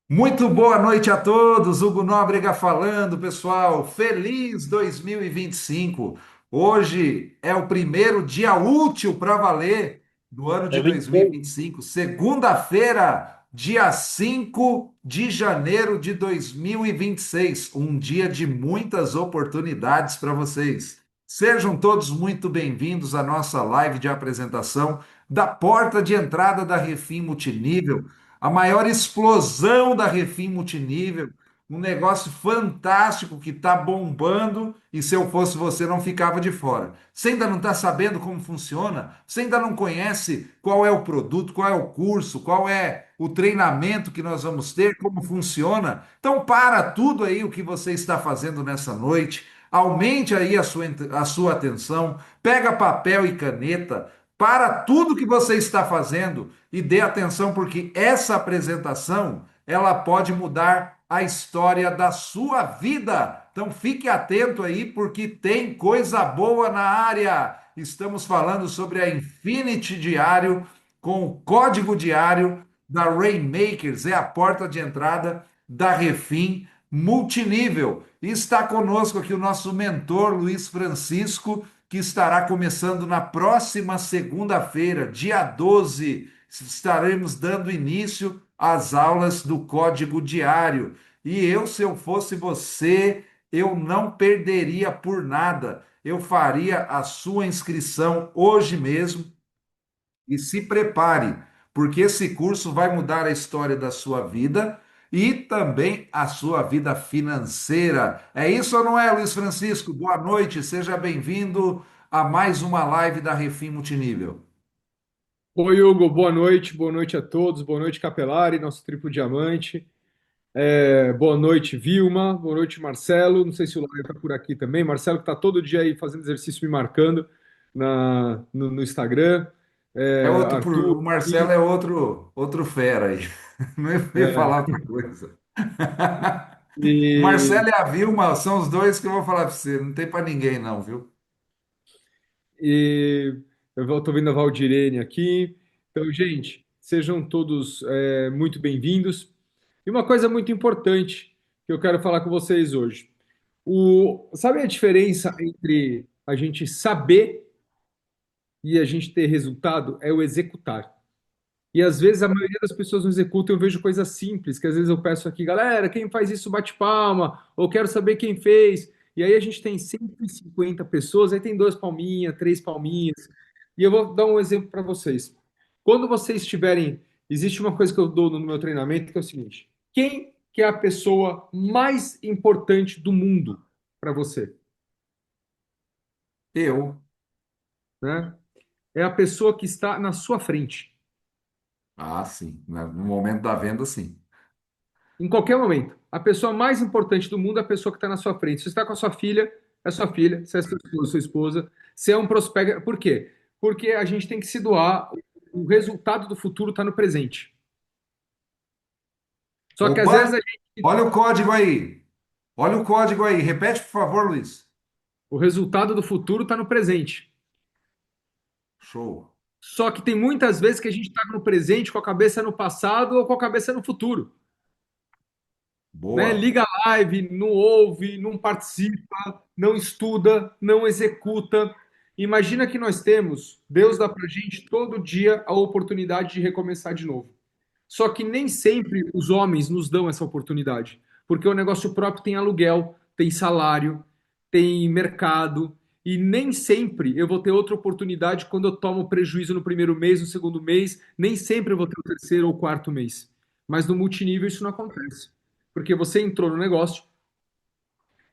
Muito boa noite a todos. Hugo Nóbrega falando, pessoal. Feliz 2025. Hoje é o primeiro dia útil para valer do ano de É dois mil e 26. vinte e cinco. Segunda-feira, dia 5 de janeiro de dois mil e vinte e seis. Um dia de muitas oportunidades para vocês. Sejam todos muito bem-vindos à nossa live de apresentação da porta de entrada da Refim Multinível, a maior explosão da Refim multinível, um negócio fantástico que está bombando e se eu fosse você não ficava de fora. Você ainda não está sabendo como funciona? Você ainda não conhece qual é o produto, qual é o curso, qual é o treinamento que nós vamos ter, como funciona? Então para tudo aí o que você está fazendo nessa noite, aumente aí a sua atenção, pega papel e caneta, para tudo que você está fazendo e dê atenção porque essa apresentação ela pode mudar a história da sua vida. Então fique atento aí porque tem coisa boa na área. Estamos falando sobre a Infinity Diário com o código diário da Rainmakers, é a porta de entrada da Refim multinível. E está conosco aqui o nosso mentor Luiz Francisco, que estará começando na próxima segunda-feira, dia 12. Estaremos dando início às aulas do Código Diário. E eu, se eu fosse você, eu não perderia por nada. Eu faria a sua inscrição hoje mesmo e se prepare, porque esse curso vai mudar a história da sua vida e também a sua vida financeira. É isso ou não é, Luiz Francisco? Boa noite, seja bem-vindo a mais uma live da Refim Multinível. Oi, Hugo, boa noite a todos, boa noite, Capelari, nosso triplo diamante. Boa noite, Vilma, boa noite, Marcelo. Não sei se o Laio está por aqui também. Marcelo que está todo dia aí fazendo exercício, me marcando no Instagram. É outro, Arthur, o Marcelo aqui. é outro fera aí. Não ia É, falar outra coisa. O e, Marcelo e a Vilma são os dois que eu vou falar para você. Não tem para ninguém, não, viu? e eu estou vendo a Valdirene aqui. Então, gente, sejam todos muito bem-vindos. E uma coisa muito importante que eu quero falar com vocês hoje. Sabe a diferença entre a gente saber e a gente ter resultado? É o executar. E às vezes a maioria das pessoas não executam, eu vejo coisas simples, que às vezes eu peço aqui, galera, quem faz isso bate palma, ou quero saber quem fez. E aí a gente tem 150 pessoas, aí tem dois palminhas, três palminhas. E eu vou dar um exemplo para vocês. Quando vocês tiverem, existe uma coisa que eu dou no meu treinamento, que é o seguinte: quem que é a pessoa mais importante do mundo para você? Eu. Né? É a pessoa que está na sua frente, Ah, sim. No momento da venda, sim. em qualquer momento. A pessoa mais importante do mundo é a pessoa que está na sua frente. Se você está com a sua filha, é sua filha. Se é sua esposa. Se é um prospecto. Por quê? Porque a gente tem que se doar. O resultado do futuro está no presente. Só que às vezes Opa! a gente. Olha o código aí. Olha o código aí. Repete, por favor, Luiz. O resultado do futuro está no presente. Show. Só que tem muitas vezes que a gente está no presente com a cabeça no passado ou com a cabeça no futuro. Né? Boa. Liga a live, não ouve, não participa, não estuda, não executa. Imagina que nós temos, Deus dá para gente todo dia a oportunidade de recomeçar de novo. Só que nem sempre os homens nos dão essa oportunidade, porque o negócio próprio tem aluguel, tem salário, tem mercado, e nem sempre eu vou ter outra oportunidade quando eu tomo prejuízo no primeiro mês, no segundo mês, nem sempre eu vou ter o terceiro ou quarto mês. Mas no multinível isso não acontece, porque você entrou no negócio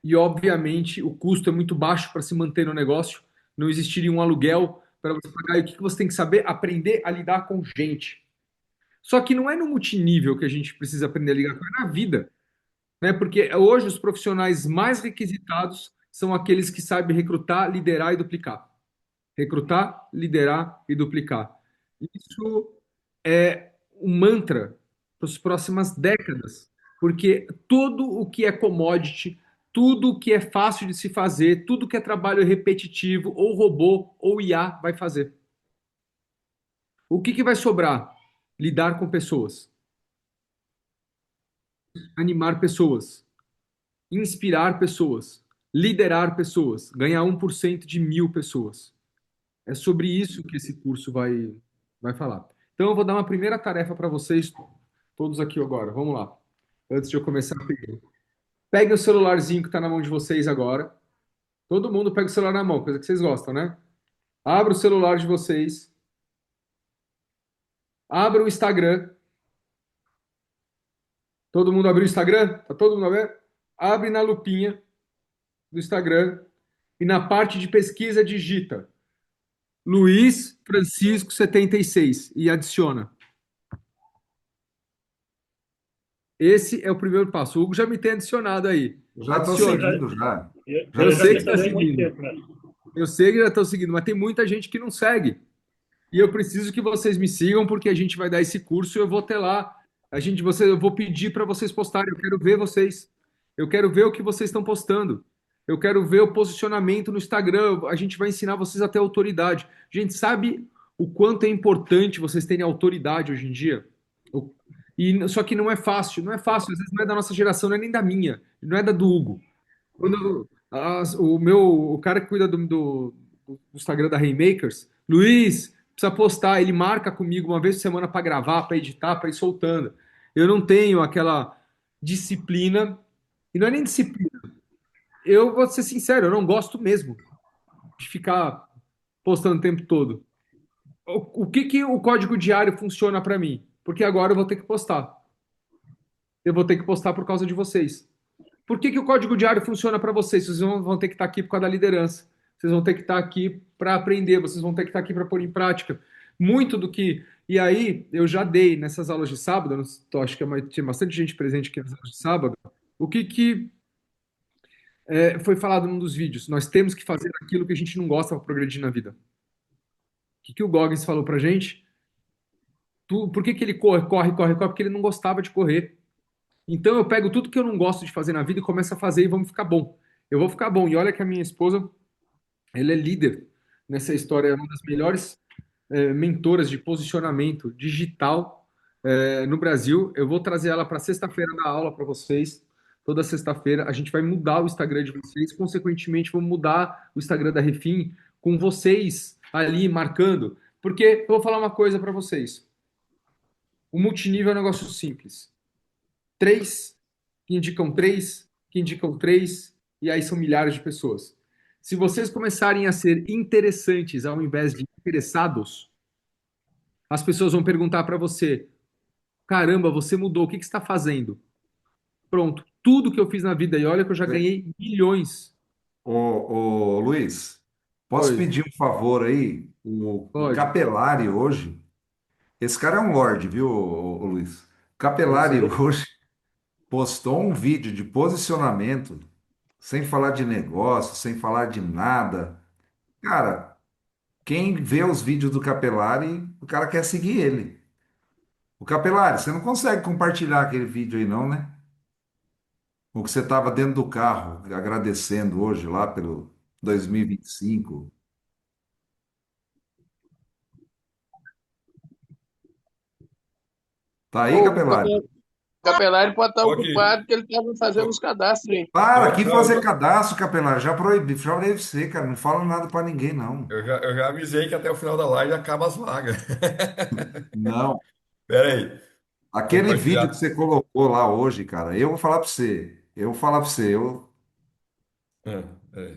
e, obviamente, o custo é muito baixo para se manter no negócio, não existiria um aluguel para você pagar. E o que você tem que saber? Aprender a lidar com gente. Só que não é no multinível que a gente precisa aprender a ligar, é na vida, né? Porque hoje os profissionais mais requisitados são aqueles que sabem recrutar, liderar e duplicar. Recrutar, liderar e duplicar. Isso é um mantra para as próximas décadas, porque tudo o que é commodity, tudo o que é fácil de se fazer, tudo que é trabalho repetitivo, ou robô ou IA vai fazer. O que vai sobrar? Lidar com pessoas. animar pessoas, inspirar pessoas, liderar pessoas, ganhar 1% de 1.000 pessoas. É sobre isso que esse curso vai falar. Então, eu vou dar uma primeira tarefa para vocês, todos aqui agora. Vamos lá. Antes de eu começar, peguem o celularzinho que está na mão de vocês agora. Todo mundo pega o celular na mão, coisa que vocês gostam, né? Abra o celular de vocês. Abra o Instagram. Todo mundo abriu o Instagram? Tá todo mundo aberto? Abre na lupinha do Instagram e na parte de pesquisa digita Luiz Francisco 76 e adiciona. Esse é o primeiro passo. O Hugo já me tem adicionado aí. Já estou Adiciona. seguindo, já. Já Eu Eu te já sei te que está segui. sigo há muito seguindo. tempo, né? Eu sei que já estão seguindo, mas tem muita gente que não segue. E eu preciso que vocês me sigam porque a gente vai dar esse curso e eu vou ter lá. Eu vou pedir para vocês postarem. Eu quero ver vocês. Eu quero ver o que vocês estão postando. Eu quero ver o posicionamento no Instagram. A gente vai ensinar vocês a ter autoridade. Gente, sabe o quanto é importante vocês terem autoridade hoje em dia? O- só que não é fácil. Não é fácil. Às vezes não é da nossa geração, não é nem da minha, não é da do Hugo. O cara que cuida do Instagram da Rainmakers, Luiz, precisa postar, ele marca comigo uma vez por semana para gravar, para editar, para ir soltando. Eu não tenho aquela disciplina, e não é nem disciplina. Eu vou ser sincero, eu não gosto mesmo de ficar postando o tempo todo. O que que o código diário funciona para mim? Porque agora eu vou ter que postar. Eu vou ter que postar por causa de vocês. Por que que o código diário funciona para vocês? Vocês vão ter que estar aqui por causa da liderança. Vocês vão ter que estar aqui para aprender, vocês vão ter que estar aqui para pôr em prática. Muito do que. E aí, eu já dei nessas aulas de sábado, acho que tinha bastante gente presente aqui nas aulas de sábado. O que, que foi falado num dos vídeos? Nós temos que fazer aquilo que a gente não gosta para progredir na vida. O que o Goggins falou para gente? Por que, que ele corre? Porque ele não gostava de correr. Então eu pego tudo que eu não gosto de fazer na vida e começo a fazer e vamos ficar bom. Eu vou ficar bom. E olha que a minha esposa, ela é líder nessa história, é uma das melhores mentoras de posicionamento digital no Brasil. Eu vou trazer ela para sexta-feira na aula para vocês. Toda sexta-feira a gente vai mudar o Instagram de vocês, consequentemente vamos mudar o Instagram da Refim com vocês ali marcando. Porque eu vou falar uma coisa para vocês. O multinível é um negócio simples. Três que indicam três, que indicam três, e aí são milhares de pessoas. Se vocês começarem a ser interessantes ao invés de interessados, as pessoas vão perguntar para você: caramba, você mudou, o que que você está fazendo? Pronto, tudo que eu fiz na vida, e olha que eu já ganhei milhões. Luiz, posso Oi, pedir um favor aí? O pode, Capelari hoje, esse cara é um lorde, viu, ô Luiz? O eu Capelari sei. hoje postou um vídeo de posicionamento, sem falar de negócio, sem falar de nada. Cara, quem vê os vídeos do Capelari, o cara quer seguir ele. O Capelari, você não consegue compartilhar aquele vídeo aí, não, né? O que você estava dentro do carro, agradecendo hoje lá pelo 2025. Tá aí, O Capelari? Capelari pode estar Tô aqui. ocupado porque ele estava fazendo os cadastros aí. Para aqui Não, fazer cadastro, Capelari. Já proibi você, cara. Não fala nada para ninguém, não. eu já avisei que até o final da live acaba as vagas. Não. Pera aí. Aquele vídeo que Compartilhar. você colocou lá hoje, cara, eu vou falar para você. Eu vou falar para você. Ah, é.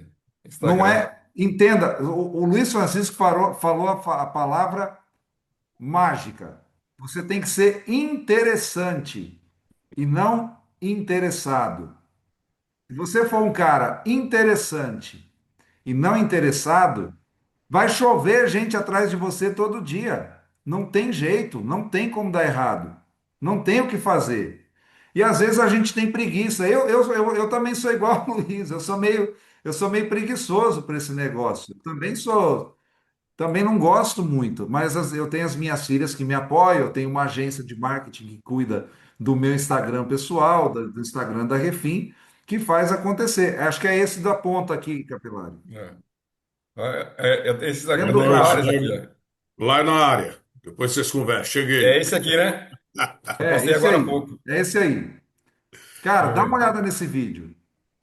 Não Instagram. é. Entenda, o Luiz Francisco falou a palavra mágica. Você tem que ser interessante e não interessado. Se você for um cara interessante e não interessado, vai chover gente atrás de você todo dia. Não tem jeito, não tem como dar errado. Não tem o que fazer. E às vezes a gente tem preguiça. Eu também sou igual ao Luiz, eu sou meio preguiçoso para esse negócio. Eu também sou, também não gosto muito, mas eu tenho as minhas filhas que me apoiam, eu tenho uma agência de marketing que cuida do meu Instagram pessoal, do Instagram da Refim, que faz acontecer. Acho que é esse da ponta aqui, Capilari. É. Esses aqui, Dentro eu do tenho carro. vários aqui, ó. Lá na área. Depois vocês conversam. É Cheguei. esse aqui, né? Eu É, postei esse agora há aí. pouco. É esse aí. Cara, dá uma olhada nesse vídeo.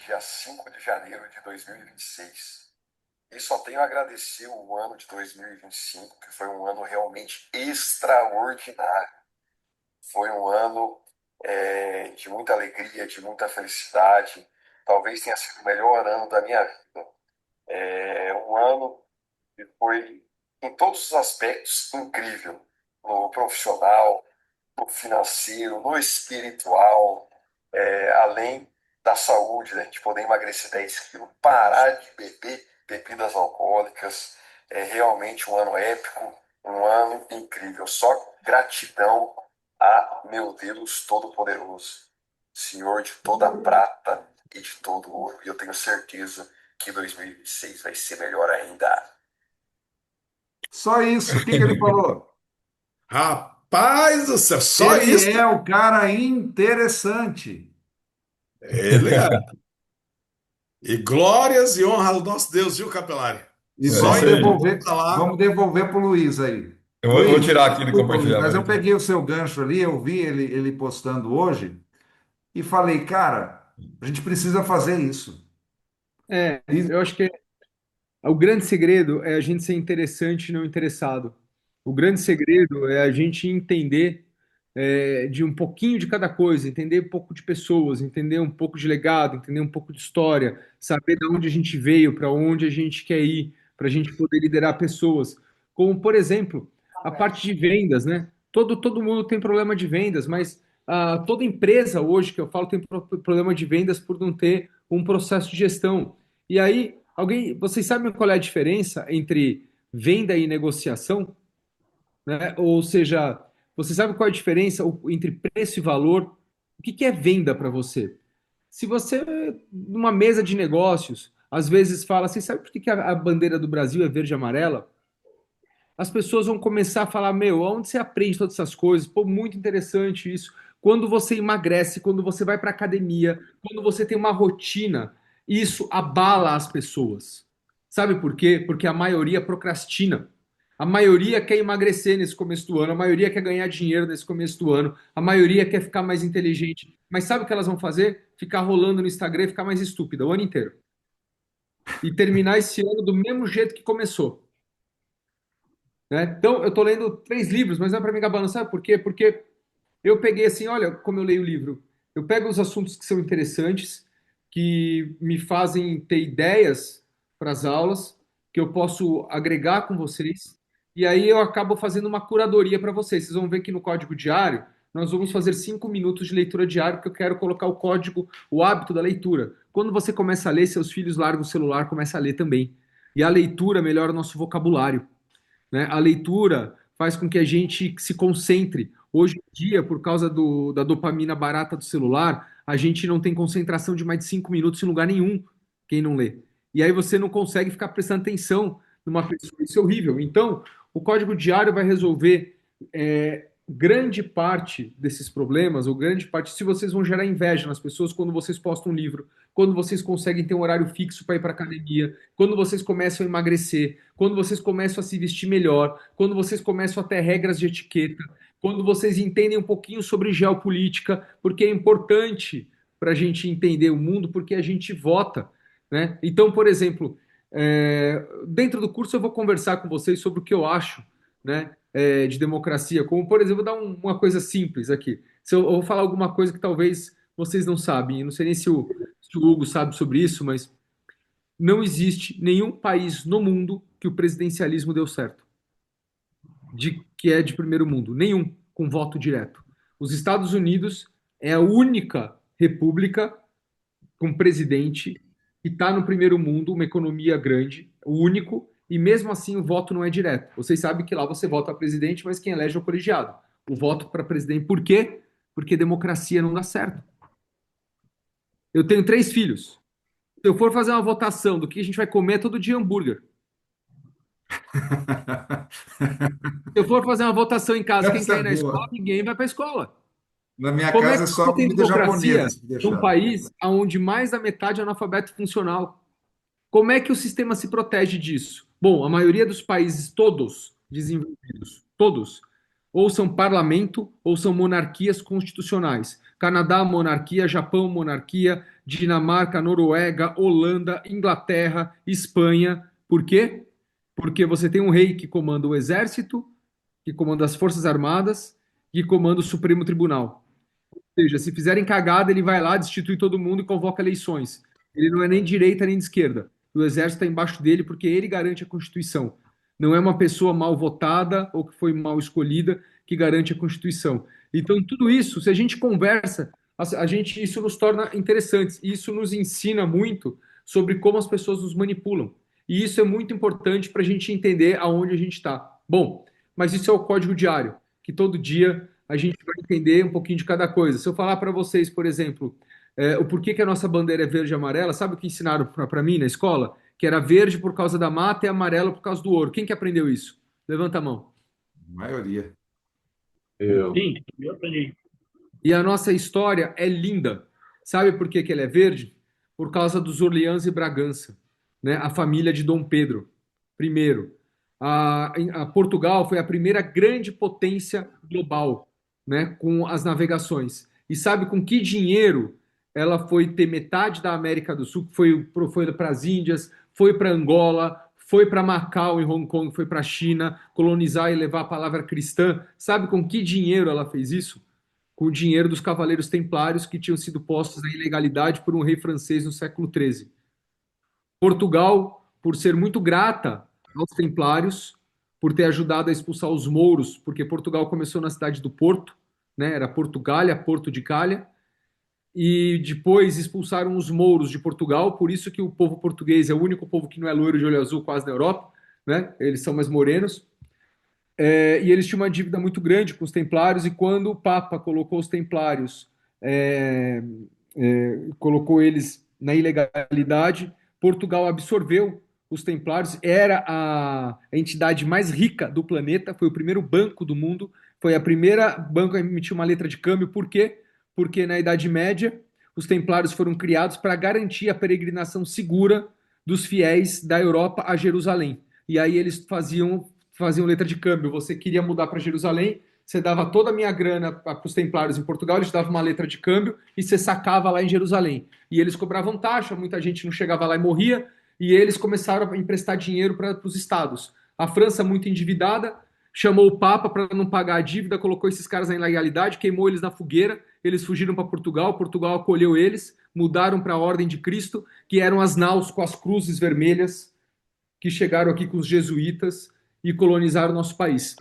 Dia 5 de janeiro de 2026. E só tenho a agradecer o ano de 2025, que foi um ano realmente extraordinário. Foi um ano de muita alegria, de muita felicidade. Talvez tenha sido o melhor ano da minha vida. Um ano que foi, em todos os aspectos, incrível. No profissional, no financeiro, no espiritual, além da saúde, né? De poder emagrecer 10 quilos, parar de beber bebidas alcoólicas. É realmente um ano épico, um ano incrível. Só gratidão a meu Deus Todo-Poderoso, Senhor de toda a prata e de todo o ouro. E eu tenho certeza que 2026 vai ser melhor ainda. Só isso. O que que ele falou? Rapaz do céu, só Ele isso? é o cara interessante. Ele é. E glórias e honra ao nosso Deus, viu, Capelari? E É Só isso vamos ele aí. tá lá. devolver para o Luiz aí. Eu vou Luiz, tirar aqui do desculpa, Luiz, mas compartilhamento eu aqui. peguei o seu gancho ali, eu vi ele postando hoje e falei, cara, a gente precisa fazer isso. E Eu acho que o grande segredo é a gente ser interessante e não interessado. O grande segredo é a gente entender de um pouquinho de cada coisa, entender um pouco de pessoas, entender um pouco de legado, entender um pouco de história, saber de onde a gente veio, para onde a gente quer ir, para a gente poder liderar pessoas. Como, por exemplo, a parte de vendas, né? Todo mundo tem problema de vendas, mas toda empresa hoje que eu falo tem problema de vendas por não ter um processo de gestão. E aí, vocês sabem qual é a diferença entre venda e negociação? Né? Ou seja, você sabe qual é a diferença entre preço e valor? O que que é venda para você? Se você, numa mesa de negócios, às vezes fala assim, sabe por que que a bandeira do Brasil é verde e amarela? As pessoas vão começar a falar, meu, onde você aprende todas essas coisas? Pô, muito interessante isso. Quando você emagrece, quando você vai para academia, quando você tem uma rotina, isso abala as pessoas. Sabe por quê? Porque a maioria procrastina. A maioria quer emagrecer nesse começo do ano, a maioria quer ganhar dinheiro nesse começo do ano, a maioria quer ficar mais inteligente. Mas sabe o que elas vão fazer? Ficar rolando no Instagram e ficar mais estúpida o ano inteiro. E terminar esse ano do mesmo jeito que começou. Né? Então, eu estou lendo 3 livros, mas não é para me gabar, sabe por quê? Porque eu peguei assim, olha como eu leio o livro. Eu pego os assuntos que são interessantes, que me fazem ter ideias para as aulas, que eu posso agregar com vocês, e aí eu acabo fazendo uma curadoria para vocês. Vocês vão ver que no código diário, nós vamos fazer 5 minutos de leitura diária, porque eu quero colocar o código, o hábito da leitura. Quando você começa a ler, seus filhos largam o celular, começam a ler também. E a leitura melhora o nosso vocabulário. Né? A leitura faz com que a gente se concentre. Hoje em dia, por causa da dopamina barata do celular, a gente não tem concentração de mais de 5 minutos em lugar nenhum, quem não lê. E aí você não consegue ficar prestando atenção numa pessoa. Isso é horrível. Então, o código diário vai resolver grande parte desses problemas, ou grande parte, se vocês vão gerar inveja nas pessoas quando vocês postam um livro, quando vocês conseguem ter um horário fixo para ir para academia, quando vocês começam a emagrecer, quando vocês começam a se vestir melhor, quando vocês começam a ter regras de etiqueta, quando vocês entendem um pouquinho sobre geopolítica, porque é importante para a gente entender o mundo, porque a gente vota. Né? Então, por exemplo, dentro do curso eu vou conversar com vocês sobre o que eu acho, né, de democracia, como, por exemplo, dar uma coisa simples aqui. Se eu vou falar alguma coisa que talvez vocês não sabem, eu não sei nem se o Hugo sabe sobre isso, mas não existe nenhum país no mundo que o presidencialismo deu certo, que é de primeiro mundo, nenhum com voto direto. Os Estados Unidos é a única república com presidente que está no primeiro mundo, uma economia grande, o único, e mesmo assim o voto não é direto. Vocês sabem que lá você vota para presidente, mas quem elege é o colegiado. O voto para presidente. Por quê? Porque democracia não dá certo. Eu tenho 3 filhos. Se eu for fazer uma votação do que a gente vai comer, é todo dia hambúrguer. Se eu for fazer uma votação em casa, quem essa quer é ir na escola, boa. ninguém vai para a escola. Na minha Como é casa que é só você tem comida japonesa, democracia se num deixar. país onde mais da metade é analfabeto funcional? Como é que o sistema se protege disso? Bom, a maioria dos países, todos desenvolvidos, todos, ou são parlamento, ou são monarquias constitucionais. Canadá, monarquia, Japão, monarquia, Dinamarca, Noruega, Holanda, Inglaterra, Espanha. Por quê? Porque você tem um rei que comanda o exército, que comanda as Forças Armadas, que comanda o Supremo Tribunal. Ou seja, se fizerem cagada, ele vai lá, destitui todo mundo e convoca eleições. Ele não é nem de direita nem de esquerda. O exército está embaixo dele porque ele garante a Constituição. Não é uma pessoa mal votada ou que foi mal escolhida que garante a Constituição. Então, tudo isso, se a gente conversa, isso nos torna interessantes. Isso nos ensina muito sobre como as pessoas nos manipulam. E isso é muito importante para a gente entender aonde a gente está. Bom, mas isso é o código diário, que todo dia a gente vai entender um pouquinho de cada coisa. Se eu falar para vocês, por exemplo, o porquê que a nossa bandeira é verde e amarela, sabe o que ensinaram para mim na escola? Que era verde por causa da mata e amarelo por causa do ouro. Quem que aprendeu isso? Levanta a mão. Maioria. Sim, eu aprendi. E a nossa história é linda. Sabe por que que ela é verde? Por causa dos Orleans e Bragança, né? A família de Dom Pedro I. A Portugal foi a primeira grande potência global, né? Com as navegações. E sabe com que dinheiro ela foi ter metade da América do Sul? Foi para as Índias, foi para Angola, foi para Macau, em Hong Kong, foi para a China, colonizar e levar a palavra cristã. Sabe com que dinheiro ela fez isso? Com o dinheiro dos cavaleiros templários que tinham sido postos na ilegalidade por um rei francês no século XIII. Portugal, por ser muito grata aos templários, por ter ajudado a expulsar os mouros, porque Portugal começou na cidade do Porto, né? Era Portugália, Porto de Calha, e depois expulsaram os mouros de Portugal, por isso que o povo português é o único povo que não é loiro de olho azul quase na Europa, né? Eles são mais morenos. E eles tinham uma dívida muito grande com os templários, e quando o Papa colocou os templários, colocou eles na ilegalidade, Portugal absorveu os templários, era a entidade mais rica do planeta, foi o primeiro banco do mundo, foi a primeira banco a emitir uma letra de câmbio. Por quê? Porque na Idade Média, os templários foram criados para garantir a peregrinação segura dos fiéis da Europa a Jerusalém. E aí eles faziam letra de câmbio. Você queria mudar para Jerusalém, você dava toda a minha grana para os templários em Portugal, eles davam uma letra de câmbio e você sacava lá em Jerusalém. E eles cobravam taxa, muita gente não chegava lá e morria, e eles começaram a emprestar dinheiro para os estados. A França, muito endividada, chamou o Papa para não pagar a dívida, colocou esses caras na ilegalidade, queimou eles na fogueira, eles fugiram para Portugal, Portugal acolheu eles, mudaram para a Ordem de Cristo, que eram as naus com as cruzes vermelhas, que chegaram aqui com os jesuítas e colonizaram o nosso país.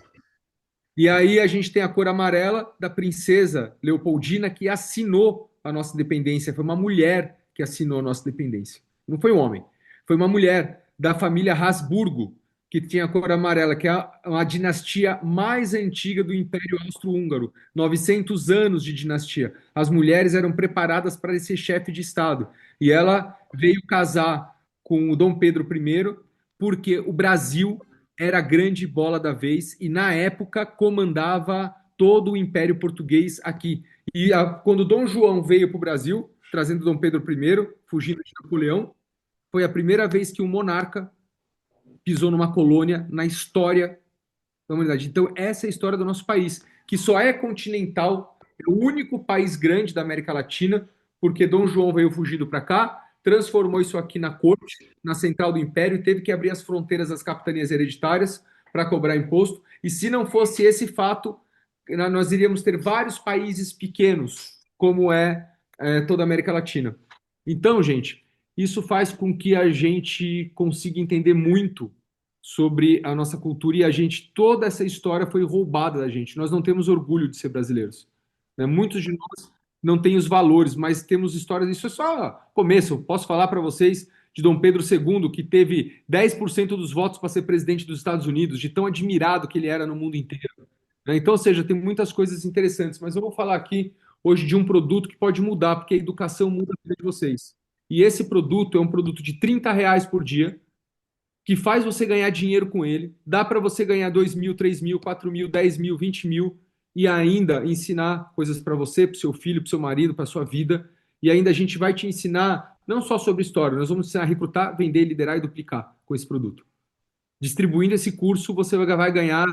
E aí a gente tem a cor amarela da princesa Leopoldina, que assinou a nossa independência. Foi uma mulher que assinou a nossa independência. Não foi um homem. Foi uma mulher da família Habsburgo, que tinha a cor amarela, que é a dinastia mais antiga do Império Austro-Húngaro. 900 anos de dinastia. As mulheres eram preparadas para ser chefe de Estado. E ela veio casar com o Dom Pedro I, porque o Brasil era a grande bola da vez e, na época, comandava todo o Império Português aqui. E quando Dom João veio para o Brasil, trazendo Dom Pedro I, fugindo de Napoleão, foi a primeira vez que um monarca pisou numa colônia na história da humanidade. Então, essa é a história do nosso país, que só é continental, é o único país grande da América Latina, porque Dom João veio fugido para cá, transformou isso aqui na corte, na central do império, e teve que abrir as fronteiras das capitanias hereditárias para cobrar imposto. E se não fosse esse fato, nós iríamos ter vários países pequenos, como toda a América Latina. Então, gente, isso faz com que a gente consiga entender muito sobre a nossa cultura, e toda essa história foi roubada da gente. Nós não temos orgulho de ser brasileiros, né? Muitos de nós não têm os valores, mas temos histórias. Isso é só começo. Posso falar para vocês de Dom Pedro II, que teve 10% dos votos para ser presidente dos Estados Unidos, de tão admirado que ele era no mundo inteiro, né? Então, ou seja, tem muitas coisas interessantes, mas eu vou falar aqui hoje de um produto que pode mudar, porque a educação muda a vida de vocês. E esse produto é um produto de R$ 30 por dia, que faz você ganhar dinheiro com ele. Dá para você ganhar 2 mil, 3 mil, 4 mil, 10 mil, 20 mil, e ainda ensinar coisas para você, para o seu filho, para o seu marido, para a sua vida. E ainda a gente vai te ensinar não só sobre história, nós vamos ensinar a recrutar, vender, liderar e duplicar com esse produto. Distribuindo esse curso, você vai ganhar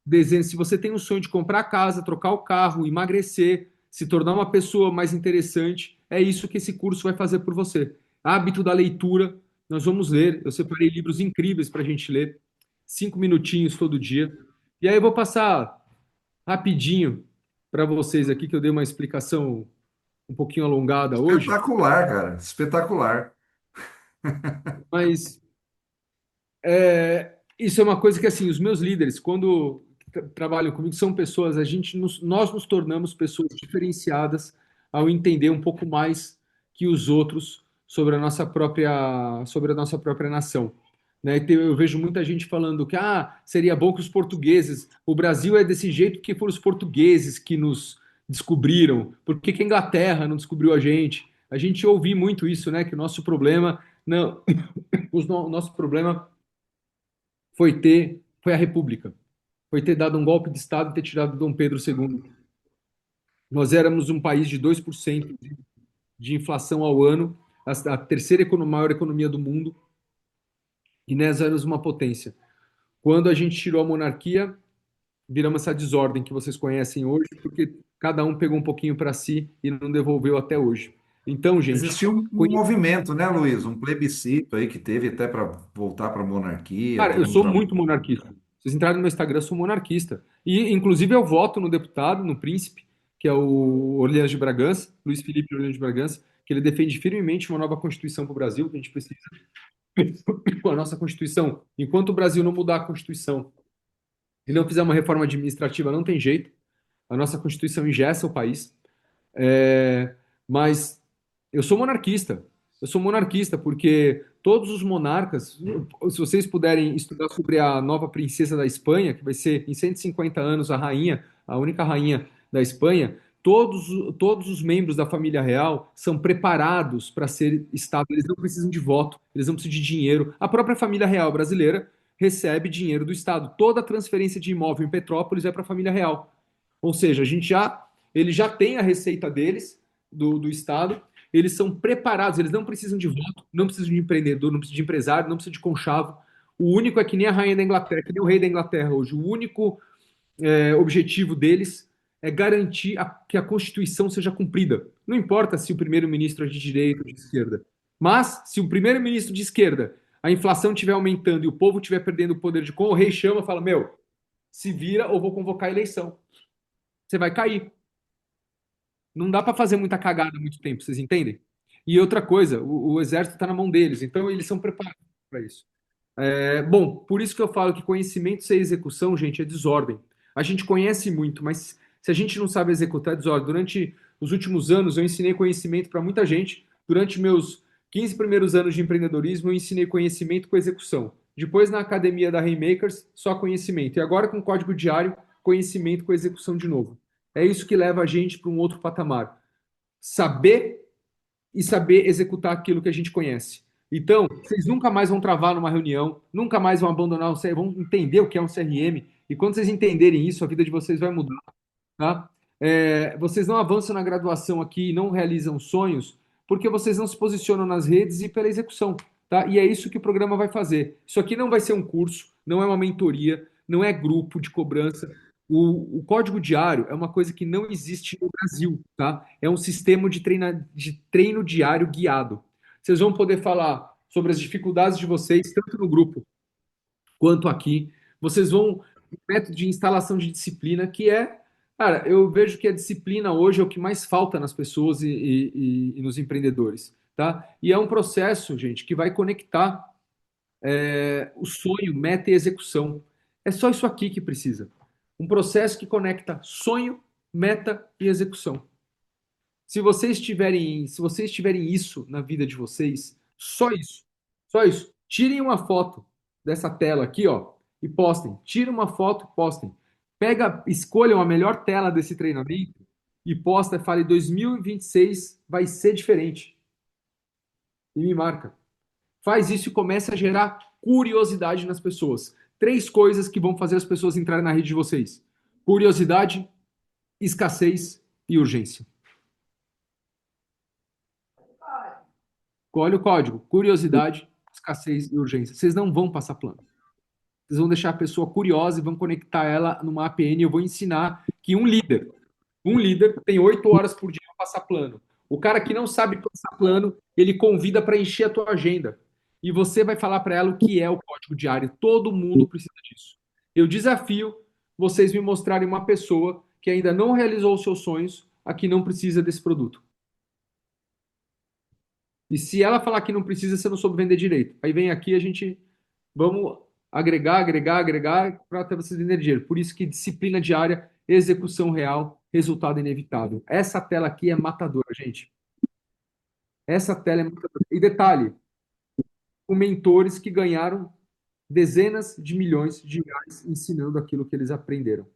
desenho, se você tem um sonho de comprar casa, trocar o carro, emagrecer, se tornar uma pessoa mais interessante, é isso que esse curso vai fazer por você. Hábito da leitura, nós vamos ler. Eu separei livros incríveis para a gente ler, 5 minutinhos todo dia. E aí eu vou passar rapidinho para vocês aqui, que eu dei uma explicação um pouquinho alongada hoje, Espetacular, cara. Espetacular. mas isso é uma coisa que, assim, os meus líderes, quando trabalham comigo, são pessoas, nós nos tornamos pessoas diferenciadas ao entender um pouco mais que os outros sobre a nossa própria nação. Né? Eu vejo muita gente falando que seria bom que os portugueses, o Brasil é desse jeito porque foram os portugueses que nos descobriram, por que que a Inglaterra não descobriu a gente? A gente ouve muito isso, né? Que o nosso problema, não, o nosso problema foi a República, foi ter dado um golpe de Estado e ter tirado Dom Pedro II. Nós éramos um país de 2% de inflação ao ano, a terceira maior economia do mundo, e nós éramos uma potência. Quando a gente tirou a monarquia, viramos essa desordem que vocês conhecem hoje, porque cada um pegou um pouquinho para si e não devolveu até hoje. Então, gente, Existiu um movimento, né, Luiz? Um plebiscito aí que teve até para voltar para a monarquia, cara, eu teve um sou trabalho. muito monarquista. Vocês entrarem no meu Instagram, eu sou monarquista. E, inclusive, eu voto no deputado, no príncipe, que é o Orleans de Bragança, Luiz Felipe Orleans de Bragança, que ele defende firmemente uma nova Constituição para o Brasil, que a gente precisa com a nossa Constituição. Enquanto o Brasil não mudar a Constituição e não fizer uma reforma administrativa, não tem jeito. A nossa Constituição engessa o país. É, mas eu sou monarquista. Eu sou monarquista porque todos os monarcas, se vocês puderem estudar sobre a nova princesa da Espanha, que vai ser em 150 anos a rainha, a única rainha da Espanha, todos os membros da família real são preparados para ser Estado. Eles não precisam de voto, eles não precisam de dinheiro. A própria família real brasileira recebe dinheiro do Estado. Toda a transferência de imóvel em Petrópolis é para a família real. Ou seja, eles já têm a receita deles, do Estado, eles são preparados, eles não precisam de voto, não precisam de empreendedor, não precisam de empresário, não precisam de conchavo. O único é que nem a rainha da Inglaterra, que nem o rei da Inglaterra hoje. O único objetivo deles é garantir que a Constituição seja cumprida. Não importa se o primeiro-ministro é de direita ou de esquerda. Mas, se o primeiro-ministro de esquerda, a inflação estiver aumentando e o povo estiver perdendo o poder de como o rei chama, fala, meu, se vira ou vou convocar a eleição. Você vai cair. Não dá para fazer muita cagada há muito tempo, vocês entendem? E outra coisa, o exército está na mão deles, então eles são preparados para isso. Bom, por isso que eu falo que conhecimento sem execução, gente, é desordem. A gente conhece muito, mas se a gente não sabe executar, é desordem. Durante os últimos anos, eu ensinei conhecimento para muita gente. Durante meus 15 primeiros anos de empreendedorismo, eu ensinei conhecimento com execução. Depois, na academia da Rainmakers, só conhecimento. E agora, com código diário, conhecimento com execução de novo. É isso que leva a gente para um outro patamar. Saber e saber executar aquilo que a gente conhece. Então, vocês nunca mais vão travar numa reunião, nunca mais vão abandonar o CRM, vão entender o que é um CRM. E quando vocês entenderem isso, a vida de vocês vai mudar. Tá? Vocês não avançam na graduação aqui, não realizam sonhos, porque vocês não se posicionam nas redes e pela execução. Tá? E é isso que o programa vai fazer. Isso aqui não vai ser um curso, não é uma mentoria, não é grupo de cobrança. O código diário é uma coisa que não existe no Brasil, tá? É um sistema de treino diário guiado. Vocês vão poder falar sobre as dificuldades de vocês, tanto no grupo quanto aqui. Vocês vão um método de instalação de disciplina que cara, eu vejo que a disciplina hoje é o que mais falta nas pessoas e nos empreendedores, tá? E é um processo, gente, que vai conectar o sonho, meta e execução. É só isso aqui que precisa. Um processo que conecta sonho, meta e execução. Se vocês tiverem isso na vida de vocês, só isso. Tirem uma foto dessa tela aqui, ó, e postem. Tira uma foto, postem. Escolham a melhor tela desse treinamento e posta, fale 2026 vai ser diferente. E me marca. Faz isso e começa a gerar curiosidade nas pessoas. 3 coisas que vão fazer as pessoas entrarem na rede de vocês: curiosidade, escassez e urgência. Olha o código: curiosidade, escassez e urgência. Vocês não vão passar plano. Vocês vão deixar a pessoa curiosa e vão conectar ela numa APN. Eu vou ensinar que um líder tem 8 horas por dia para passar plano. O cara que não sabe passar plano, ele convida para encher a tua agenda. E você vai falar para ela o que é o código diário. Todo mundo precisa disso. Eu desafio vocês me mostrarem uma pessoa que ainda não realizou os seus sonhos, a que não precisa desse produto. E se ela falar que não precisa, você não soube vender direito. Aí vem aqui, a gente vamos agregar para até vocês venderem dinheiro. Por isso que disciplina diária, execução real, resultado inevitável. Essa tela aqui é matadora, gente. Essa tela é matadora. E detalhe, com mentores que ganharam dezenas de milhões de reais ensinando aquilo que eles aprenderam.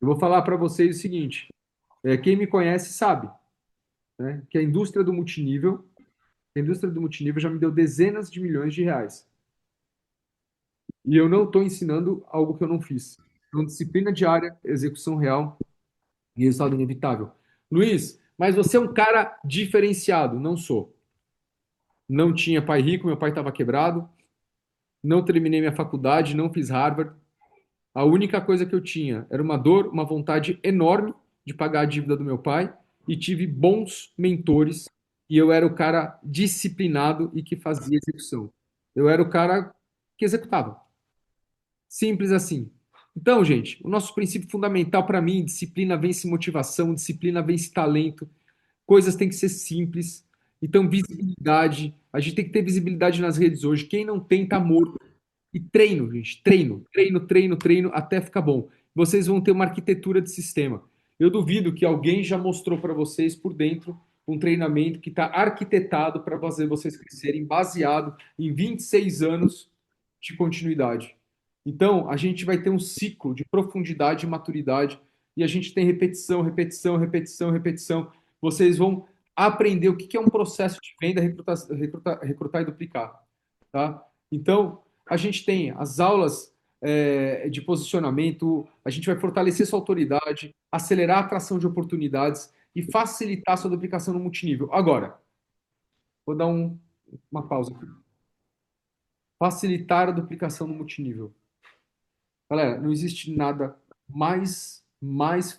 Eu vou falar para vocês o seguinte, quem me conhece sabe, né, que a indústria do multinível já me deu dezenas de milhões de reais. E eu não estou ensinando algo que eu não fiz. Então, disciplina diária, execução real e resultado inevitável. Luiz, mas você é um cara diferenciado. Não sou. Não tinha pai rico, meu pai estava quebrado. Não terminei minha faculdade, não fiz Harvard. A única coisa que eu tinha era uma dor, uma vontade enorme de pagar a dívida do meu pai e tive bons mentores e eu era o cara disciplinado e que fazia execução. Eu era o cara que executava. Simples assim. Então, gente, o nosso princípio fundamental para mim, disciplina vence motivação, disciplina vence talento, coisas têm que ser simples. Então, visibilidade, a gente tem que ter visibilidade nas redes hoje. Quem não tem, tá morto. E treino, gente, treino, até ficar bom. Vocês vão ter uma arquitetura de sistema. Eu duvido que alguém já mostrou para vocês por dentro um treinamento que está arquitetado para fazer vocês crescerem, baseado em 26 anos de continuidade. Então, a gente vai ter um ciclo de profundidade e maturidade, e a gente tem repetição, repetição, repetição, repetição. Vocês vão aprender o que é um processo de venda, recrutar e duplicar. Tá? Então, a gente tem as aulas de posicionamento, a gente vai fortalecer sua autoridade, acelerar a atração de oportunidades e facilitar a sua duplicação no multinível. Agora, vou dar uma pausa aqui. Facilitar a duplicação no multinível. Galera, não existe nada mais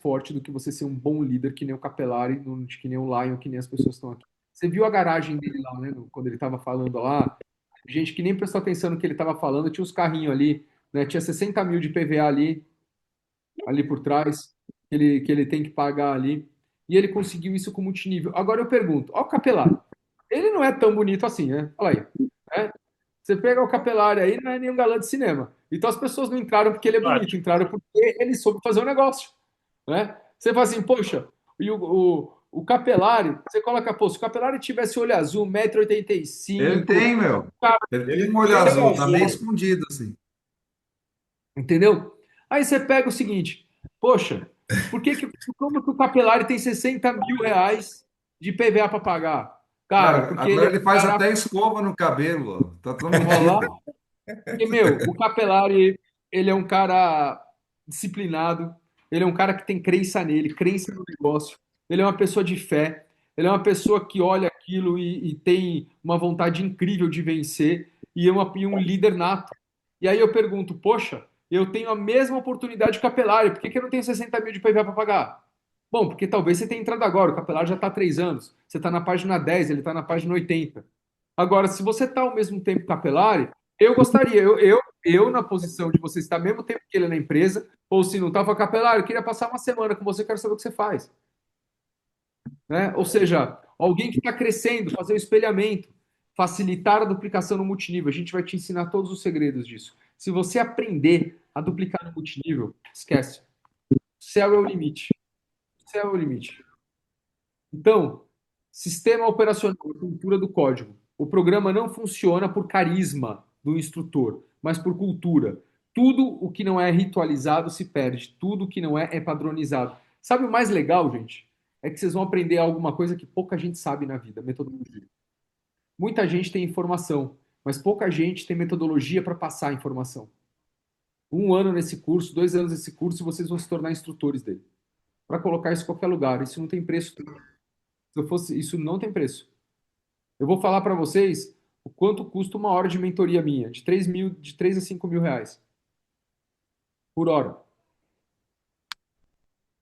forte do que você ser um bom líder, que nem o Capelari, que nem o Lion, que nem as pessoas estão aqui. Você viu a garagem dele lá, né? Quando ele estava falando lá, gente que nem prestou atenção no que ele estava falando, tinha uns carrinhos ali, né? Tinha 60 mil de PVA ali por trás, que ele tem que pagar ali. E ele conseguiu isso com multinível. Agora eu pergunto, ó o Capelari. Ele não é tão bonito assim, né? Olha aí. Né? Você pega o Capelari aí, não é nenhum galã de cinema. Então as pessoas não entraram porque ele é bonito, entraram porque ele soube fazer um negócio. Né? Você fala assim, poxa, e o Capelari, você coloca, pô, se o Capelari tivesse olho azul, 1,85 m. Ele tem, meu. Ele tem um olho azul, tá meio escondido, assim. Entendeu? Aí você pega o seguinte, poxa, como que o Capelari tem 60 mil reais de PVA para pagar? Cara, porque Agora ele ele faz até escova no cabelo, ó. Tá todo metido. Porque, meu, o Capelari, ele é um cara disciplinado, ele é um cara que tem crença nele, crença no negócio, ele é uma pessoa de fé, ele é uma pessoa que olha aquilo e tem uma vontade incrível de vencer e e um líder nato. E aí eu pergunto, poxa, eu tenho a mesma oportunidade que o Capelari, por que eu não tenho 60 mil de PVA para pagar? Bom, porque talvez você tenha entrado agora, o Capelari já está há 3 anos, você está na página 10, ele está na página 80. Agora, se você está ao mesmo tempo que o Capelari, eu gostaria, eu na posição de você estar ao mesmo tempo que ele na empresa, ou se não estava Capelari, eu queria passar uma semana com você, quero saber o que você faz. Né? Ou seja, alguém que está crescendo, fazer o espelhamento, facilitar a duplicação no multinível. A gente vai te ensinar todos os segredos disso. Se você aprender a duplicar no multinível, esquece. O céu é o limite. O céu é o limite. Então, sistema operacional, cultura do código. O programa não funciona por carisma do instrutor, mas por cultura. Tudo o que não é ritualizado se perde. Tudo o que não é padronizado. Sabe o mais legal, gente? É que vocês vão aprender alguma coisa que pouca gente sabe na vida, metodologia. Muita gente tem informação, mas pouca gente tem metodologia para passar a informação. 1 ano nesse curso, 2 anos nesse curso, e vocês vão se tornar instrutores dele. Para colocar isso em qualquer lugar. Isso não tem preço. Se eu fosse, isso não tem preço. Eu vou falar para vocês o quanto custa uma hora de mentoria minha, de 3 a 5 mil reais por hora.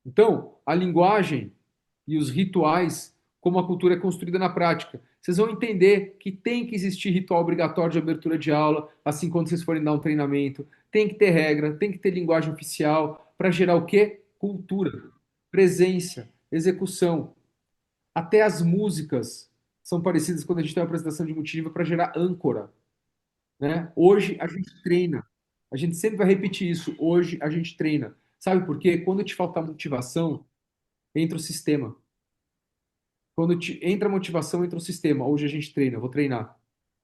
Então, a linguagem e os rituais, como a cultura é construída na prática. Vocês vão entender que tem que existir ritual obrigatório de abertura de aula, assim quando vocês forem dar um treinamento. Tem que ter regra, tem que ter linguagem oficial para gerar o quê? Cultura, presença, execução. Até as músicas são parecidas quando a gente tem uma apresentação de multinível para gerar âncora, né? Hoje a gente treina. A gente sempre vai repetir isso. Hoje a gente treina. Sabe por quê? Quando te faltar motivação, entra o sistema. Entra a motivação, entra o sistema. Hoje a gente treina, eu vou treinar.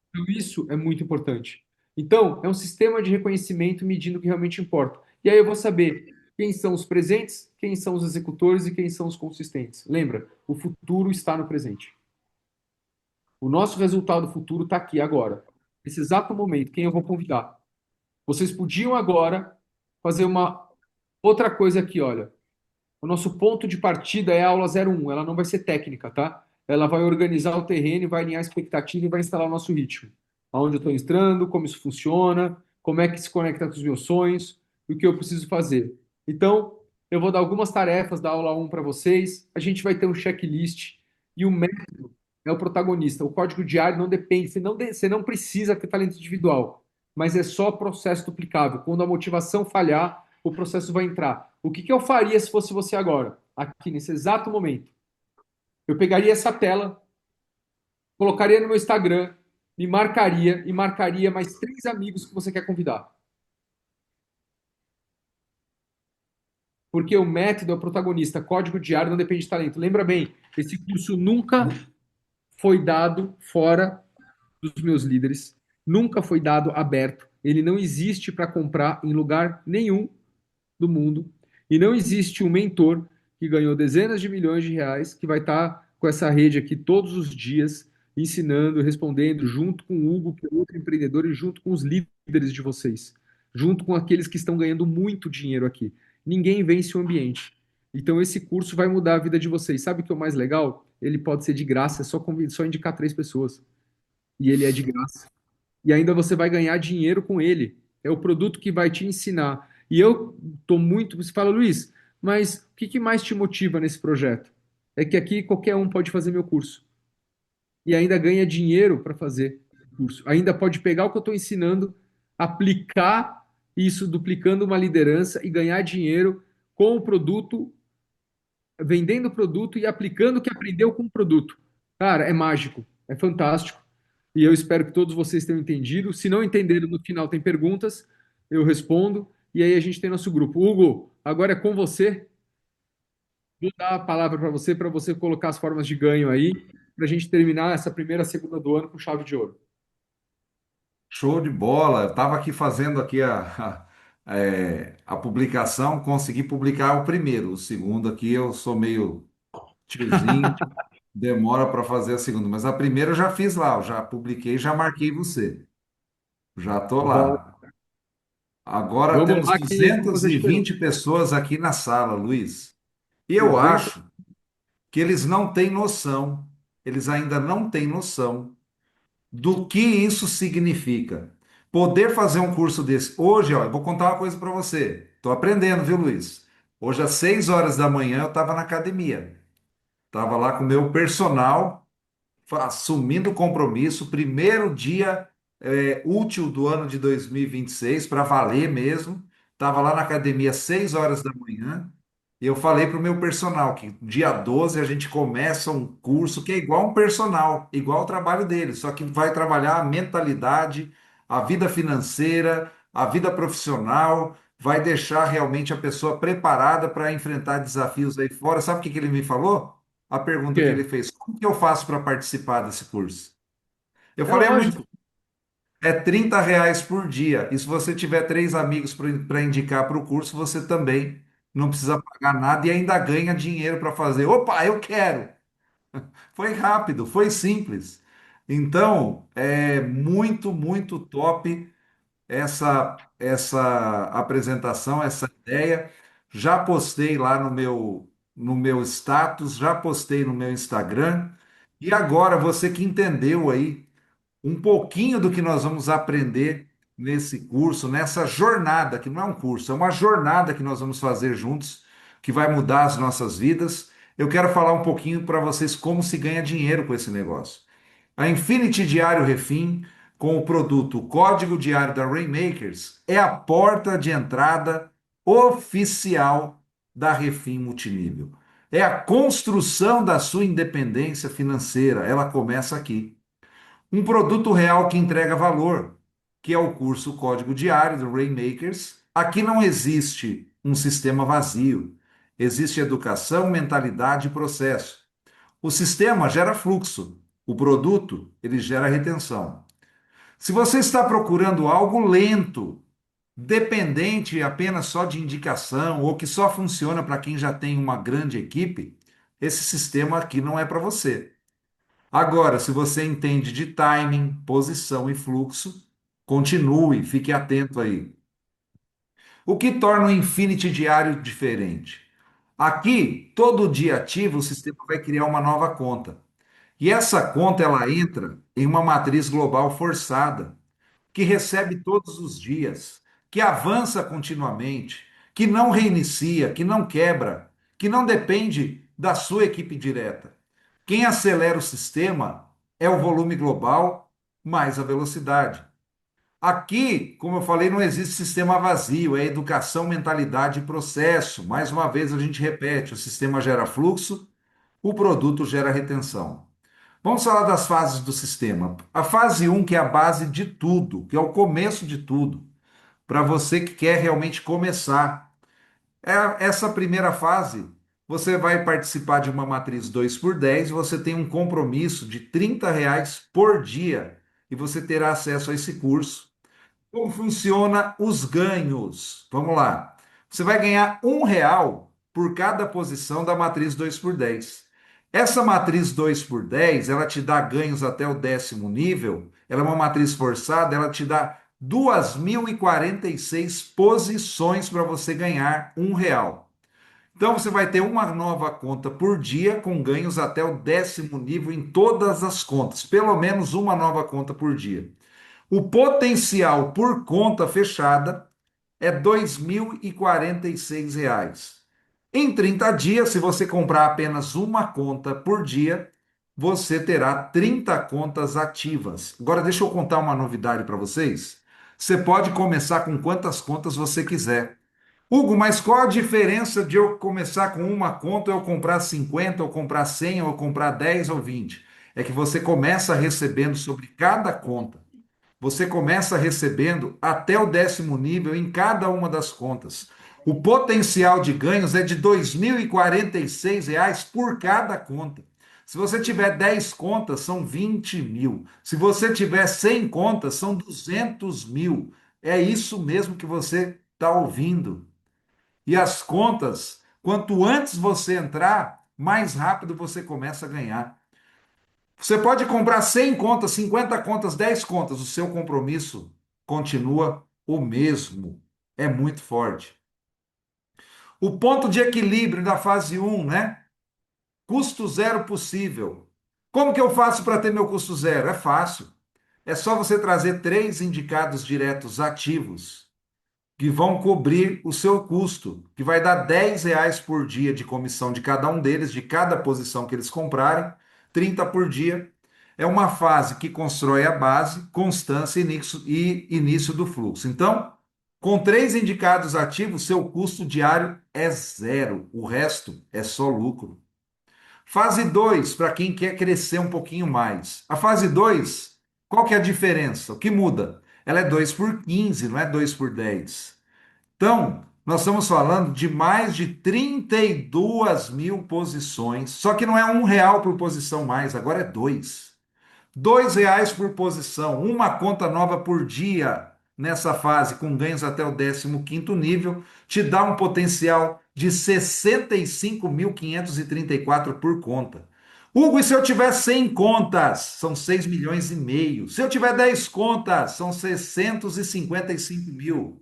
Então, isso é muito importante. Então, é um sistema de reconhecimento medindo o que realmente importa. E aí eu vou saber quem são os presentes, quem são os executores e quem são os consistentes. Lembra, o futuro está no presente. O nosso resultado futuro está aqui agora. Nesse exato momento, quem eu vou convidar? Vocês podiam agora fazer uma outra coisa aqui, olha. O nosso ponto de partida é a aula 01. Ela não vai ser técnica, tá? Ela vai organizar o terreno, vai alinhar a expectativa e vai instalar o nosso ritmo. Aonde eu estou entrando, como isso funciona, como é que se conecta com os meus sonhos e o que eu preciso fazer. Então, eu vou dar algumas tarefas da aula 1 para vocês. A gente vai ter um checklist e o método é o protagonista. O código diário não depende, você não precisa ter talento individual, mas é só processo duplicável. Quando a motivação falhar, o processo vai entrar. O que eu faria se fosse você agora, aqui nesse exato momento? Eu pegaria essa tela, colocaria no meu Instagram, me marcaria e marcaria mais 3 amigos que você quer convidar. Porque o método é o protagonista, código diário não depende de talento. Lembra bem, esse curso nunca foi dado fora dos meus líderes, nunca foi dado aberto. Ele não existe para comprar em lugar nenhum do mundo. E não existe um mentor que ganhou dezenas de milhões de reais que vai estar com essa rede aqui todos os dias, ensinando, respondendo, junto com o Hugo, que é outro empreendedor, e junto com os líderes de vocês, junto com aqueles que estão ganhando muito dinheiro aqui. Ninguém vence o ambiente. Então, esse curso vai mudar a vida de vocês. Sabe o que é o mais legal? Ele pode ser de graça, é só indicar 3 pessoas. E ele é de graça. E ainda você vai ganhar dinheiro com ele. É o produto que vai te ensinar. E eu estou muito. Você fala, Luiz, mas o que mais te motiva nesse projeto? É que aqui qualquer um pode fazer meu curso. E ainda ganha dinheiro para fazer o curso. Ainda pode pegar o que eu estou ensinando, aplicar isso, duplicando uma liderança e ganhar dinheiro com o produto, vendendo o produto e aplicando o que aprendeu com o produto. Cara, é mágico, é fantástico. E eu espero que todos vocês tenham entendido. Se não entenderam, no final tem perguntas, eu respondo. E aí a gente tem nosso grupo. Hugo, agora é com você. Vou dar a palavra para você colocar as formas de ganho aí, para a gente terminar essa primeira segunda do ano com chave de ouro. Show de bola. Eu estava aqui fazendo aqui a publicação, consegui publicar o primeiro. O segundo aqui eu sou meio tiozinho, demora para fazer a segunda. Mas a primeira eu já fiz lá, eu já publiquei, já marquei você. Já estou Bom, lá. Agora vamos temos lá que eu vou duzentas fazer e diferente. vinte pessoas aqui na sala, Luiz. E eu 200? acho que eles não têm noção, eles ainda não têm noção do que isso significa. Poder fazer um curso desse. Hoje, ó, eu vou contar uma coisa para você. Estou aprendendo, viu, Luiz? Hoje, às 6 horas da manhã, eu estava na academia. Estava lá com o meu personal, assumindo o compromisso, primeiro dia útil do ano de 2026, para valer mesmo. Estava lá na academia às 6 horas da manhã. E eu falei para o meu personal que dia 12 a gente começa um curso que é igual um personal, igual o trabalho dele, só que vai trabalhar a mentalidade, a vida financeira, a vida profissional, vai deixar realmente a pessoa preparada para enfrentar desafios aí fora. Sabe o que que ele me falou? A O pergunta que ele quê? fez: como que eu faço para participar desse curso? Eu É falei: é muito, lógico. é R$ 30 por dia. E se você tiver 3 amigos para indicar para o curso, você também não precisa pagar nada e ainda ganha dinheiro para fazer. Opa, eu quero! Foi rápido, foi simples. Então, é muito, muito top essa apresentação, essa ideia. Já postei lá no meu status, já postei no meu Instagram. E agora, você que entendeu aí um pouquinho do que nós vamos aprender nesse curso, nessa jornada, que não é um curso, é uma jornada que nós vamos fazer juntos, que vai mudar as nossas vidas. Eu quero falar um pouquinho para vocês como se ganha dinheiro com esse negócio. A Infinity Diário Refim, com o produto Código Diário da Rainmakers, é a porta de entrada oficial da Refim Multinível. É a construção da sua independência financeira. Ela começa aqui. Um produto real que entrega valor, que é o curso Código Diário do Rainmakers. Aqui não existe um sistema vazio. Existe educação, mentalidade e processo. O sistema gera fluxo, o produto ele gera retenção. Se você está procurando algo lento, dependente apenas só de indicação ou que só funciona para quem já tem uma grande equipe, esse sistema aqui não é para você. Agora, se você entende de timing, posição e fluxo, continue, fique atento aí. O que torna o Infinity Diário diferente? Aqui, todo dia ativo, o sistema vai criar uma nova conta. E essa conta ela entra em uma matriz global forçada, que recebe todos os dias, que avança continuamente, que não reinicia, que não quebra, que não depende da sua equipe direta. Quem acelera o sistema é o volume global mais a velocidade. Aqui, como eu falei, não existe sistema vazio, é educação, mentalidade e processo. Mais uma vez a gente repete: o sistema gera fluxo, o produto gera retenção. Vamos falar das fases do sistema. A fase um, que é a base de tudo, que é o começo de tudo, para você que quer realmente começar. Essa primeira fase, você vai participar de uma matriz 2x10, você tem um compromisso de R$ 30 por dia e você terá acesso a esse curso. Como funciona os ganhos? Vamos lá. Você vai ganhar R$ 1 por cada posição da matriz 2x10. Essa matriz 2x10, ela te dá ganhos até o 10º nível. Ela é uma matriz forçada, ela te dá 2.046 posições para você ganhar R$ 1. Então você vai ter uma nova conta por dia com ganhos até o 10º nível em todas as contas, pelo menos uma nova conta por dia. O potencial por conta fechada é R$ 2.046. Em 30 dias, se você comprar apenas uma conta por dia, você terá 30 contas ativas. Agora, deixa eu contar uma novidade para vocês. Você pode começar com quantas contas você quiser. Hugo, mas qual a diferença de eu começar com uma conta, eu comprar 50, ou comprar 100, ou comprar 10 ou 20? É que você começa recebendo sobre cada conta. Você começa recebendo até o 10º nível em cada uma das contas. O potencial de ganhos é de R$ 2.046 por cada conta. Se você tiver 10 contas, são 20 mil. Se você tiver 100 contas, são 200 mil. É isso mesmo que você está ouvindo. E as contas, quanto antes você entrar, mais rápido você começa a ganhar. Você pode comprar 100 contas, 50 contas, 10 contas, o seu compromisso continua o mesmo. É muito forte. O ponto de equilíbrio da fase um, né? Custo zero possível. Como que eu faço para ter meu custo zero? É fácil. É só você trazer 3 indicados diretos ativos que vão cobrir o seu custo, que vai dar R$ 10 por dia de comissão de cada um deles, de cada posição que eles comprarem, 30 por dia. É uma fase que constrói a base, constância e início do fluxo. Então, com 3 indicados ativos, seu custo diário é zero. O resto é só lucro. Fase 2, para quem quer crescer um pouquinho mais. A fase 2, qual que é a diferença? O que muda? Ela é 2x15, não é 2x10. Então, nós estamos falando de mais de 32 mil posições, só que não é R$ 1 por posição mais, agora é dois. R$ 2 por posição, uma conta nova por dia nessa fase, com ganhos até o 15º nível, te dá um potencial de 65.534 por conta. Hugo, e se eu tiver 100 contas, são 6,5 milhões. Se eu tiver 10 contas, são 655 mil.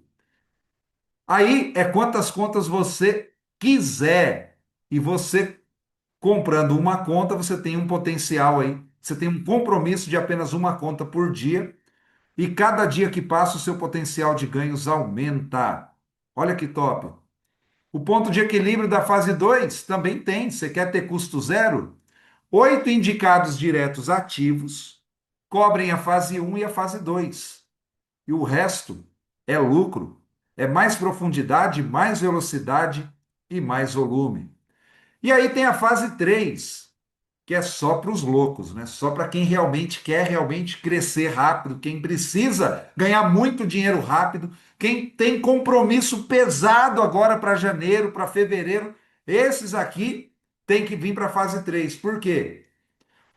Aí é quantas contas você quiser. E você comprando uma conta, você tem um potencial aí Você tem um compromisso de apenas uma conta por dia, e cada dia que passa, o seu potencial de ganhos aumenta. Olha que top. O ponto de equilíbrio da fase 2 também tem. Você quer ter custo zero? 8 indicados diretos ativos cobrem a fase um e a fase 2. E o resto é lucro. É mais profundidade, mais velocidade e mais volume. E aí tem a fase 3, que é só para os loucos, né? Só para quem realmente quer realmente crescer rápido, quem precisa ganhar muito dinheiro rápido, quem tem compromisso pesado agora para janeiro, para fevereiro, esses aqui tem que vir para a fase 3. Por quê?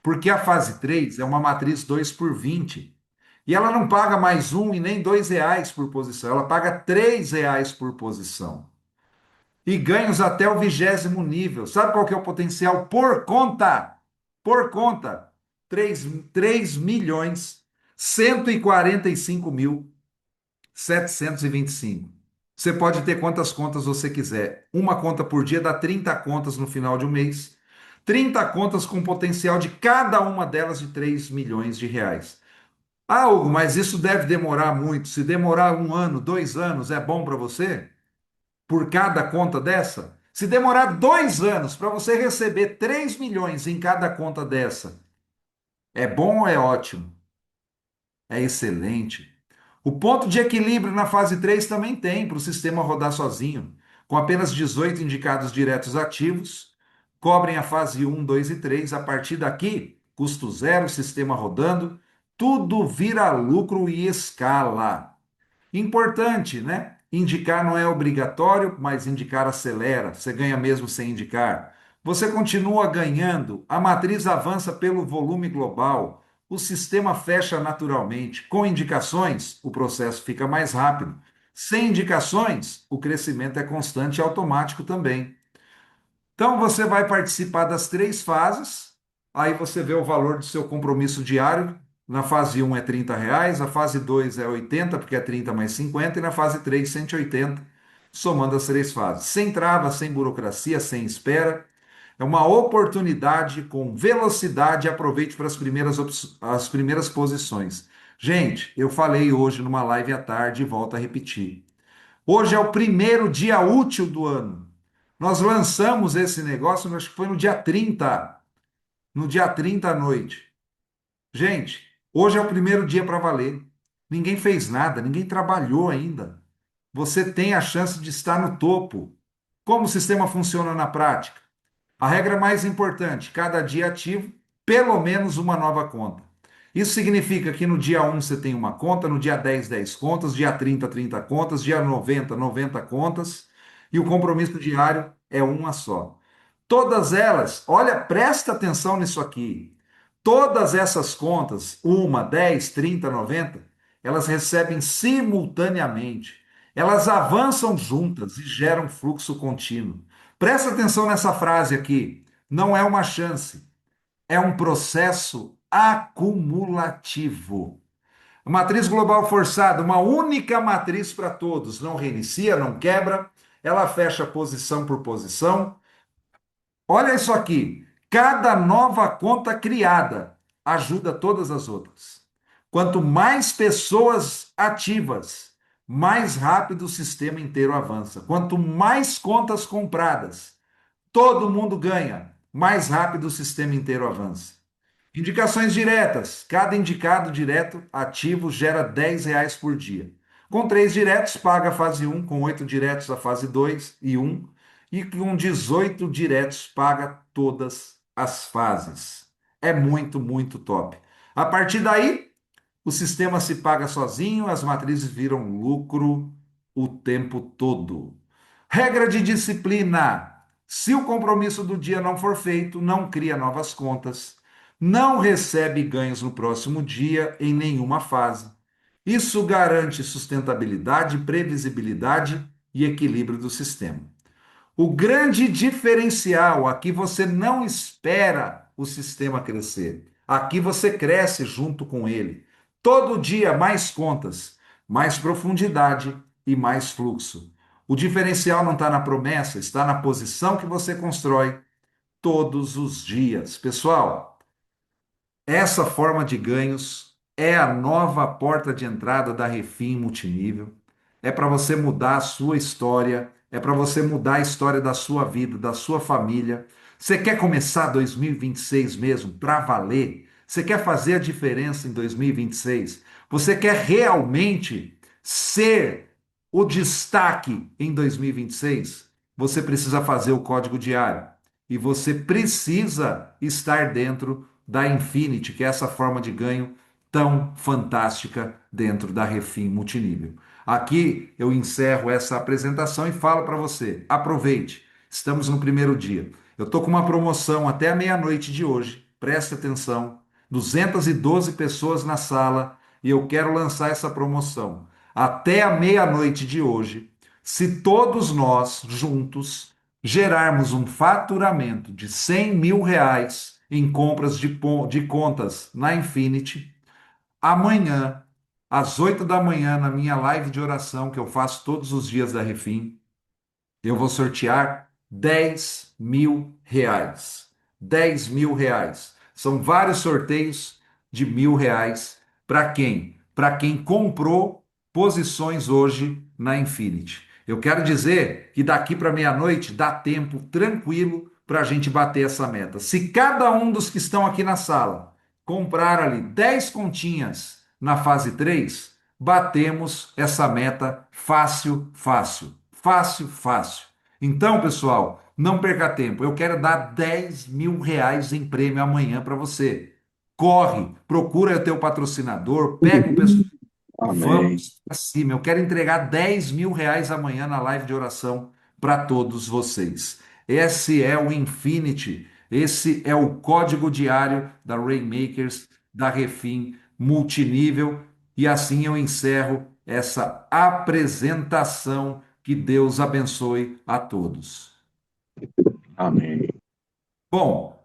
Porque a fase 3 é uma matriz 2 por 20. E ela não paga mais um e nem R$ 2 por posição, ela paga R$ 3 por posição. E ganhos até o 20º nível. Sabe qual que é o potencial por conta? Por conta, 3.145.725. Você pode ter quantas contas você quiser. Uma conta por dia dá 30 contas no final de um mês. 30 contas com potencial de cada uma delas de R$ 3 milhões. Ah, Hugo, mas isso deve demorar muito. Se demorar 1 ano, 2 anos, é bom para você? Por cada conta dessa? Se demorar 2 anos para você receber 3 milhões em cada conta dessa, é bom ou é ótimo? É excelente. O ponto de equilíbrio na fase 3 também tem para o sistema rodar sozinho. Com apenas 18 indicados diretos ativos, cobrem a fase um, 2 e 3. A partir daqui, custo zero, sistema rodando, tudo vira lucro e escala. Importante, né? Indicar não é obrigatório, mas indicar acelera. Você ganha mesmo sem indicar. Você continua ganhando, a matriz avança pelo volume global, o sistema fecha naturalmente. Com indicações, o processo fica mais rápido. Sem indicações, o crescimento é constante e automático também. Então você vai participar das 3 fases, aí você vê o valor do seu compromisso diário. Na fase um é R$ 30, a fase 2 é 80, porque é 30 mais 50, e na fase 3, 180, somando as 3 fases. Sem trava, sem burocracia, sem espera. É uma oportunidade com velocidade. Aproveite para as primeiras posições. Gente, eu falei hoje numa live à tarde e volto a repetir. Hoje é o primeiro dia útil do ano. Nós lançamos esse negócio, acho que foi no dia 30, no dia 30 à noite. Gente, hoje é o primeiro dia para valer. Ninguém fez nada, ninguém trabalhou ainda. Você tem a chance de estar no topo. Como o sistema funciona na prática? A regra mais importante: cada dia ativo, pelo menos uma nova conta. Isso significa que no dia um você tem uma conta, no dia 10 10 contas, dia 30 30 contas, dia 90 90 contas, e o compromisso diário é uma só. Todas elas, olha, presta atenção nisso aqui. Todas essas contas, uma, 10, 30, 90, elas recebem simultaneamente. Elas avançam juntas e geram fluxo contínuo. Presta atenção nessa frase aqui. Não é uma chance, é um processo acumulativo. Matriz global forçada, uma única matriz para todos. Não reinicia, não quebra, ela fecha posição por posição. Olha isso aqui. Cada nova conta criada ajuda todas as outras. Quanto mais pessoas ativas, mais rápido o sistema inteiro avança. Quanto mais contas compradas, todo mundo ganha. Mais rápido o sistema inteiro avança. Indicações diretas. Cada indicado direto ativo gera R$ 10 por dia. Com 3 diretos, paga a fase um. Com 8 diretos, a fase 2 e 1. E com 18 diretos, paga todas as fases. É muito, muito top. A partir daí, o sistema se paga sozinho, as matrizes viram lucro o tempo todo. Regra de disciplina: se o compromisso do dia não for feito, não cria novas contas, não recebe ganhos no próximo dia em nenhuma fase. Isso garante sustentabilidade, previsibilidade e equilíbrio do sistema. O grande diferencial: aqui você não espera o sistema crescer, aqui você cresce junto com ele. Todo dia mais contas, mais profundidade e mais fluxo. O diferencial não está na promessa, está na posição que você constrói todos os dias. Pessoal, Essa forma de ganhos é a nova porta de entrada da Refim Multinível. É para você mudar a sua história, é para você mudar a história da sua vida, da sua família. Você quer começar 2026 mesmo para valer? Você quer fazer a diferença em 2026? Você quer realmente ser o destaque em 2026? Você precisa fazer o código diário e você precisa estar dentro da Infinity, que é essa forma de ganho tão fantástica dentro da Refim Multinível. Aqui eu encerro essa apresentação e falo para você: aproveite, estamos no primeiro dia. Eu estou com uma promoção até a meia-noite de hoje, preste atenção: 212 pessoas na sala e eu quero lançar essa promoção. Até a meia-noite de hoje, se todos nós juntos gerarmos um faturamento de R$ 100.000 em compras de contas na Infinity, amanhã, às 8 da manhã, na minha live de oração que eu faço todos os dias da Refim, eu vou sortear R$ 10.000. R$ 10.000. São vários sorteios de R$ 1.000. Para quem? Para quem comprou posições hoje na Infinity. Eu quero dizer que daqui para meia-noite dá tempo tranquilo para a gente bater essa meta. Se cada um dos que estão aqui na sala comprar ali 10 continhas na fase 3, batemos essa meta fácil, fácil. Fácil, fácil. Então, pessoal, não perca tempo. Eu quero dar R$ 10.000 em prêmio amanhã para você. Corre, procura o teu patrocinador, pega o pessoal. Amém. Vamos para cima. Eu quero entregar R$ 10.000 amanhã na live de oração para todos vocês. Esse é o Infinity. Esse é o código diário da Rainmakers, da Refim Multinível. E assim eu encerro essa apresentação. Que Deus abençoe a todos. Amém. Bom,